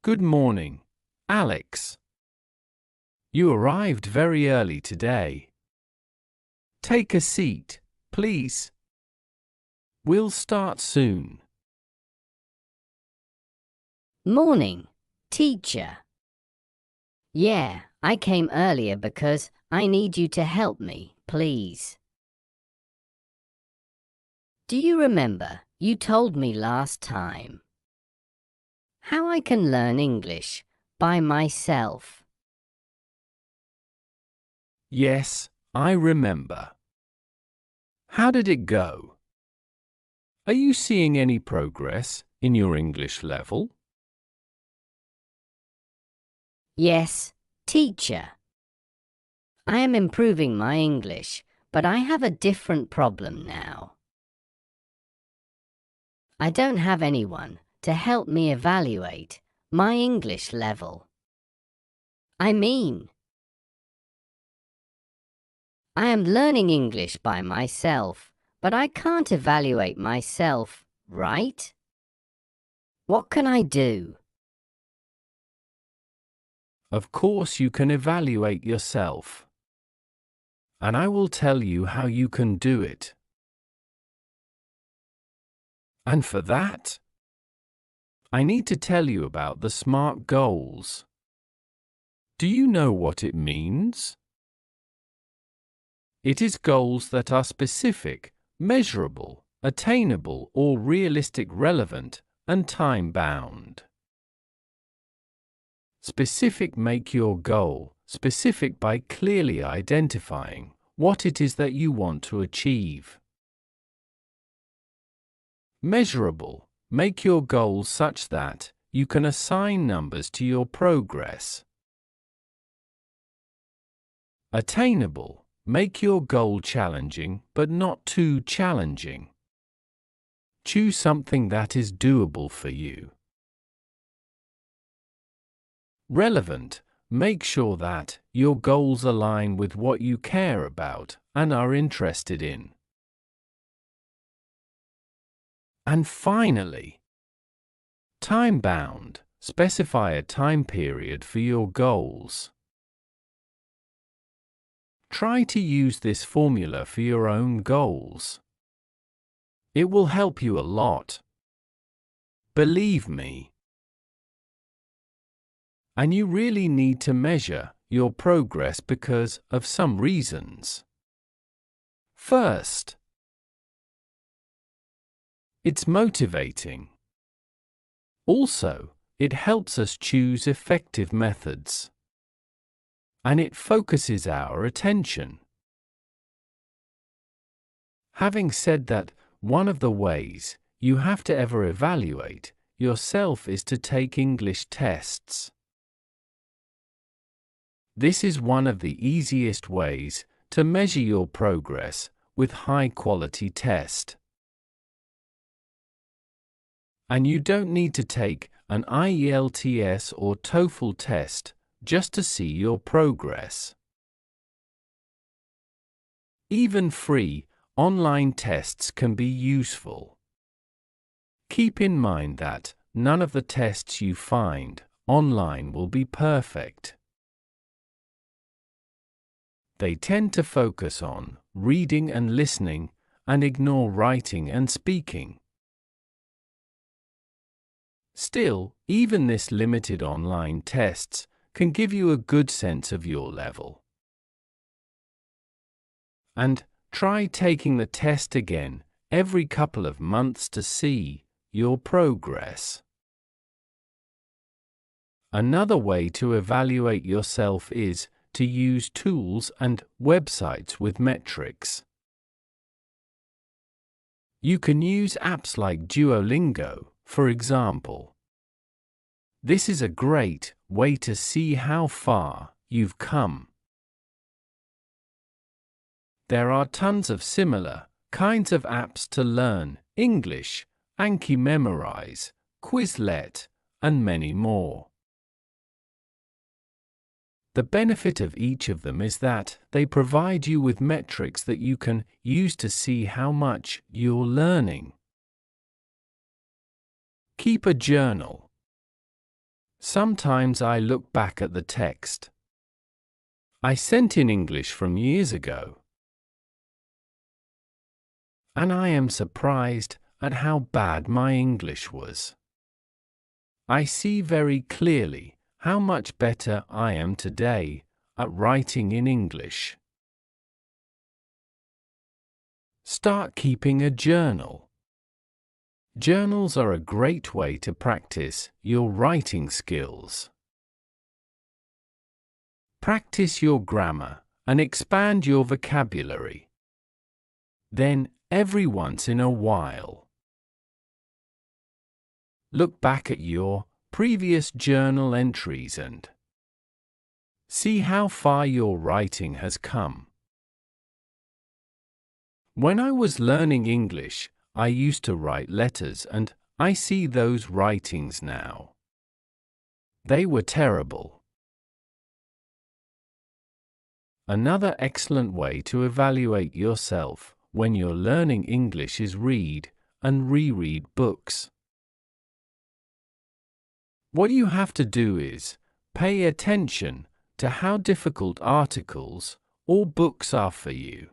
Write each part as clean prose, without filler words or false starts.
Good morning, Alex. You arrived very early today. Take a seat, please. We'll start soon. Morning, teacher. Yeah, I came earlier because I need you to help me, please. Do you remember you told me last time how I can learn English by myself? Yes, I remember. How did it go? Are you seeing any progress in your English level? Yes, teacher. I am improving my English, but I have a different problem now. I don't have anyone to help me evaluate my English level. I am learning English by myself, but I can't evaluate myself, right? What can I do? Of course you can evaluate yourself. And I will tell you how you can do it. And for that, I need to tell you about the SMART goals. Do you know what it means? It is goals that are specific, measurable, attainable or realistic, relevant, and time-bound. Specific: make your goal specific by clearly identifying what it is that you want to achieve. Measurable: make your goal such that you can assign numbers to your progress. Attainable: make your goal challenging but not too challenging. Choose something that is doable for you. Relevant: make sure that your goals align with what you care about and are interested in. And finally, time-bound: specify a time period for your goals. Try to use this formula for your own goals. It will help you a lot. Believe me. And you really need to measure your progress because of some reasons. First, it's motivating. Also, it helps us choose effective methods. And it focuses our attention. Having said that, one of the ways you have to ever evaluate yourself is to take English tests. This is one of the easiest ways to measure your progress with high-quality test. And you don't need to take an IELTS or TOEFL test just to see your progress. Even free online tests can be useful. Keep in mind that none of the tests you find online will be perfect. They tend to focus on reading and listening and ignore writing and speaking. Still, even this limited online tests can give you a good sense of your level. And try taking the test again every couple of months to see your progress. Another way to evaluate yourself is to use tools and websites with metrics. You can use apps like Duolingo, for example. This is a great way to see how far you've come. There are tons of similar kinds of apps to learn English: Anki Memorize, Quizlet, and many more. The benefit of each of them is that they provide you with metrics that you can use to see how much you're learning. Keep a journal. Sometimes I look back at the text I sent in English from years ago, and I am surprised at how bad my English was. I see very clearly how much better I am today at writing in English. Start keeping a journal. Journals are a great way to practice your writing skills. Practice your grammar and expand your vocabulary. Then, every once in a while, look back at your previous journal entries and see how far your writing has come. When I was learning English, I used to write letters, and I see those writings now. They were terrible. Another excellent way to evaluate yourself when you're learning English is read and reread books. What you have to do is pay attention to how difficult articles or books are for you.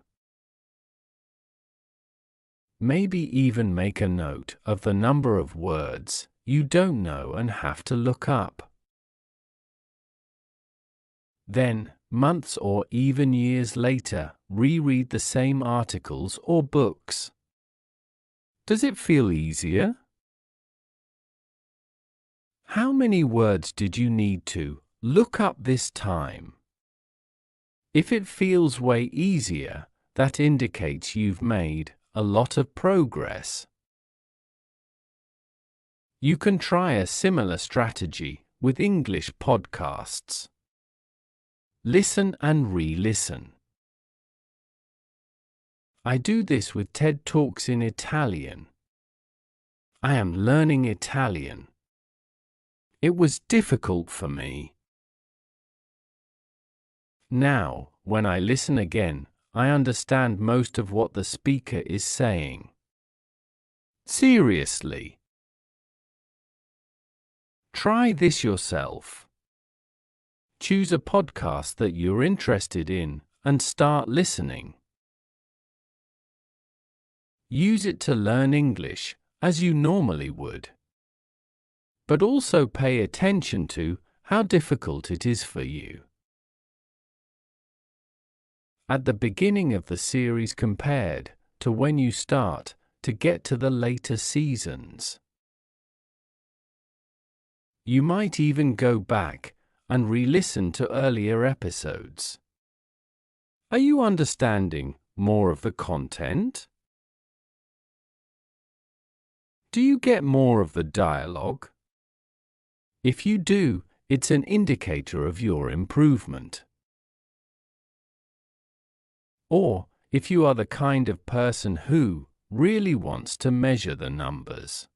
Maybe even make a note of the number of words you don't know and have to look up. Then, months or even years later, reread the same articles or books. Does it feel easier? How many words did you need to look up this time? If it feels way easier, that indicates you've made a lot of progress. You can try a similar strategy with English podcasts. Listen and re-listen. I do this with TED Talks in Italian. I am learning Italian. It was difficult for me. Now, when I listen again, I understand most of what the speaker is saying. Seriously. Try this yourself. Choose a podcast that you're interested in and start listening. Use it to learn English as you normally would. But also pay attention to how difficult it is for you. At the beginning of the series compared to when you start to get to the later seasons. You might even go back and re-listen to earlier episodes. Are you understanding more of the content? Do you get more of the dialogue? If you do, it's an indicator of your improvement. Or, if you are the kind of person who really wants to measure the numbers,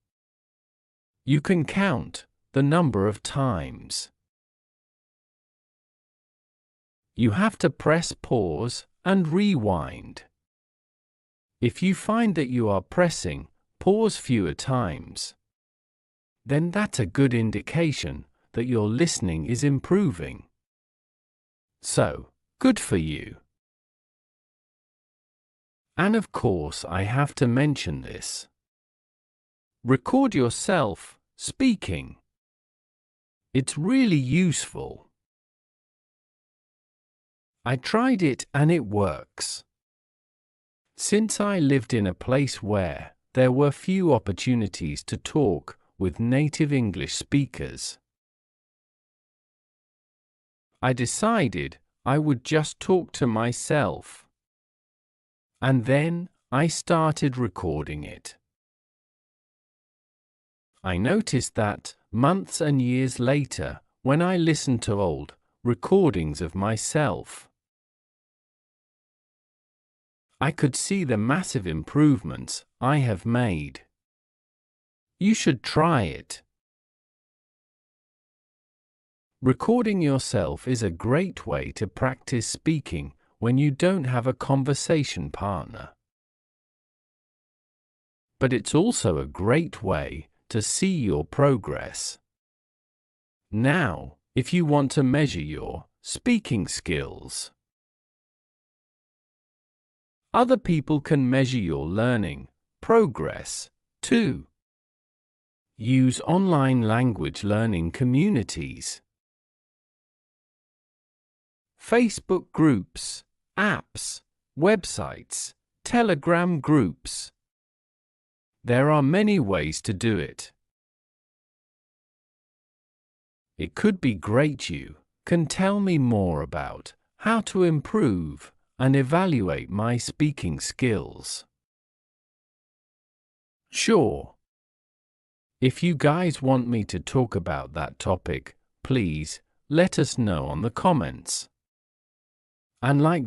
you can count the number of times. You have to press pause and rewind. If you find that you are pressing pause fewer times, then that's a good indication that your listening is improving. So, good for you. And of course, I have to mention this. Record yourself speaking. It's really useful. I tried it and it works. Since I lived in a place where there were few opportunities to talk with native English speakers, I decided I would just talk to myself. And then I started recording it. I noticed that months and years later, when I listened to old recordings of myself, I could see the massive improvements I have made. You should try it. Recording yourself is a great way to practice speaking when you don't have a conversation partner. But it's also a great way to see your progress. Now, if you want to measure your speaking skills, other people can measure your learning progress too. Use online language learning communities, Facebook groups, apps, websites, Telegram groups. There are many ways to do it. It could be great you can tell me more about how to improve and evaluate my speaking skills. Sure. If you guys want me to talk about that topic, please let us know on the comments. And like